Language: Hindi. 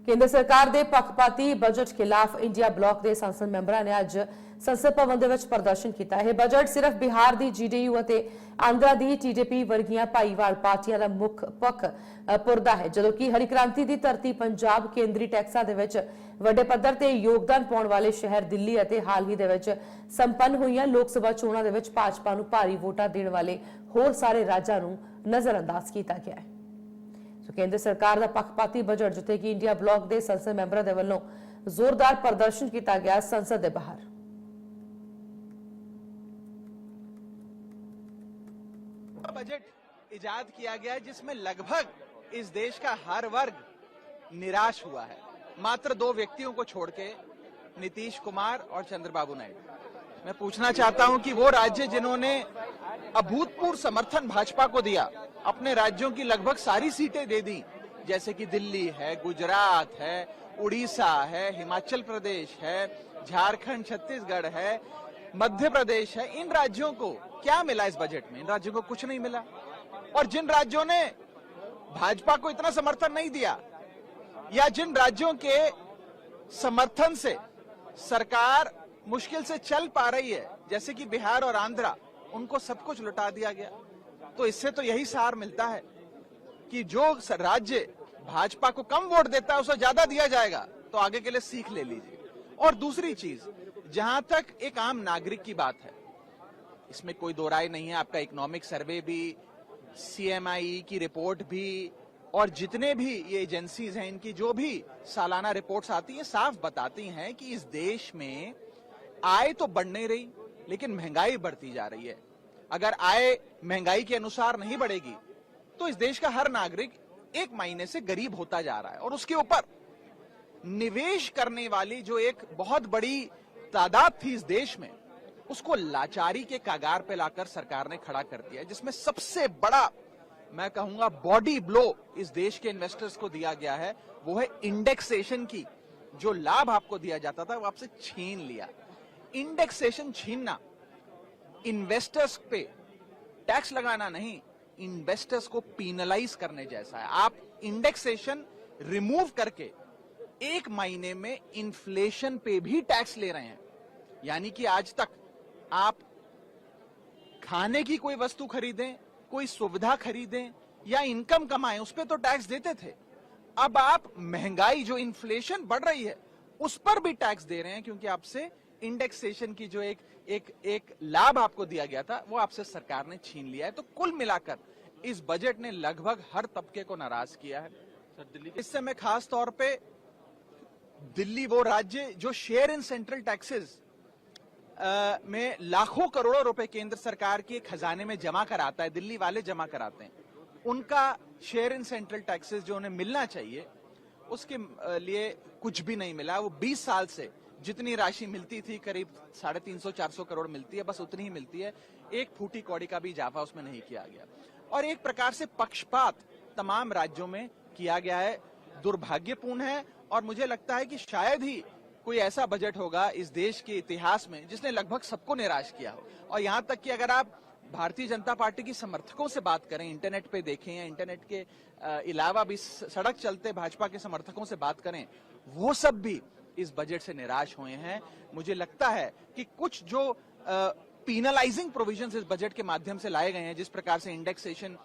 केंद्र सरकार के पक्षपाती बजट खिलाफ इंडिया ब्लॉक के संसद मैंबरों ने अज संसद भवन के प्रदर्शन किया। यह बजट सिर्फ बिहार की GDU और आंध्रा की TDP वर्गिया भाईवाल पार्टियां का मुख पक्ष पुरदा है, जबकि हरी क्रांति की धरती पंजाब केंद्री टैक्सां दे विच वड्डे पद्धर ते योगदान पाउण वाले शहर दिल्ली और हाल ही दे विच संपन्न हुई लोक सभा चोणां दे विच भाजपा नूं भारी वोटां देण वाले होर सारे राज्यां नूं नजरअंदाज किया गया है। केंद्र सरकार का पक्षपाती बजट जिथे कि इंडिया ब्लॉक के संसद मैंबरों के वलों जोरदार प्रदर्शन किया गया संसद के बाहर। बजट इजाद किया गया है जिसमें लगभग इस देश का हर वर्ग निराश हुआ है, मात्र दो व्यक्तियों को छोड़ के, नीतीश कुमार और चंद्रबाबू नायडू। मैं पूछना चाहता हूं कि वो राज्य जिन्होंने अभूतपूर्व समर्थन भाजपा को दिया, अपने राज्यों की लगभग सारी सीटें दे दी, जैसे कि दिल्ली है, गुजरात है, उड़ीसा है, हिमाचल प्रदेश है, झारखंड, छत्तीसगढ़ है, मध्य प्रदेश है, इन राज्यों को क्या मिला इस बजट में? इन राज्यों को कुछ नहीं मिला। और जिन राज्यों ने भाजपा को इतना समर्थन नहीं दिया या जिन राज्यों के समर्थन से सरकार मुश्किल से चल पा रही है, जैसे कि बिहार और आंध्रा, उनको सब कुछ लुटा दिया गया। तो इससे तो यही सार मिलता है कि जो राज्य भाजपा को कम वोट देता है उसे ज्यादा दिया जाएगा, तो आगे के लिए सीख ले लीजिए। और दूसरी चीज, जहां तक एक आम नागरिक की बात है, इसमें कोई दो राय नहीं है। आपका इकोनॉमिक सर्वे भी, CMI की रिपोर्ट भी, और जितने भी ये एजेंसीज हैं, इनकी जो भी सालाना रिपोर्ट्स आती हैं, साफ बताती हैं कि इस देश में आय तो बढ़ नहीं रही, लेकिन महंगाई बढ़ती जा रही है। अगर आय महंगाई के अनुसार नहीं बढ़ेगी तो इस देश का हर नागरिक एक महीने से गरीब होता जा रहा है। और उसके ऊपर निवेश करने वाली जो एक बहुत बड़ी तादाद थी इस देश में, उसको लाचारी के कागार पे लाकर सरकार ने खड़ा कर दिया है, जिसमें सबसे बड़ा, मैं कहूंगा, बॉडी ब्लो इस देश के इन्वेस्टर्स को दिया गया है, वो है इंडेक्सेशन की। जो लाभ आपको दिया जाता था वो आपसे छीन लिया। इंडेक्सेशन छीनना इन्वेस्टर्स पे टैक्स लगाना नहीं, इन्वेस्टर्स को पीनलाइज करने जैसा है। आप इंडेक्सेशन रिमूव करके एक महीने में इन्फ्लेशन पे भी टैक्स ले रहे हैं। यानी कि आज तक आप खाने की कोई वस्तु खरीदें, कोई सुविधा खरीदें या इनकम कमाएं, उस पर तो टैक्स देते थे। अब आप महंगाई, जो इन्फ्लेशन बढ़ रही है, उस पर भी टैक्स दे रहे हैं, क्योंकि आपसे इंडेक्सेशन की जो एक लाभ आपको दिया गया था वो आपसे सरकार ने छीन लिया है। तो कुल मिलाकर इस बजट ने लगभग हर तबके को नाराज किया है। इससे मैं खास तौर पे दिल्ली, वो राज्य जो शेयर इन सेंट्रल टैक्सेस में लाखों करोड़ों रुपए केंद्र सरकार के खजाने में जमा कराता है, दिल्ली वाले जमा कराते हैं, उनका शेयर इन सेंट्रल टैक्सेस जो उन्हें मिलना चाहिए, उसके लिए कुछ भी नहीं मिला। वो 20 साल से जितनी राशि मिलती थी, करीब 350-400 करोड़ मिलती है, बस उतनी ही मिलती है। एक फूटी कौड़ी का भी इजाफा उसमें नहीं किया गया। और एक प्रकार से पक्षपात तमाम राज्यों में किया गया है, दुर्भाग्यपूर्ण है। और मुझे लगता है कि शायद ही कोई ऐसा बजट होगा इस देश के इतिहास में जिसने लगभग सबको निराश किया हो। और यहां तक कि अगर आप भारतीय जनता पार्टी की समर्थकों से बात करें, इंटरनेट पे देखें या इंटरनेट के अलावा भी सड़क चलते भाजपा के समर्थकों से बात करें, वो सब भी इस बजट से निराश हुए हैं। मुझे लगता है कि कुछ जो पीनलाइजिंग प्रोविजंस इस बजट के माध्यम से लाए गए हैं, जिस प्रकार से इंडेक्सेशन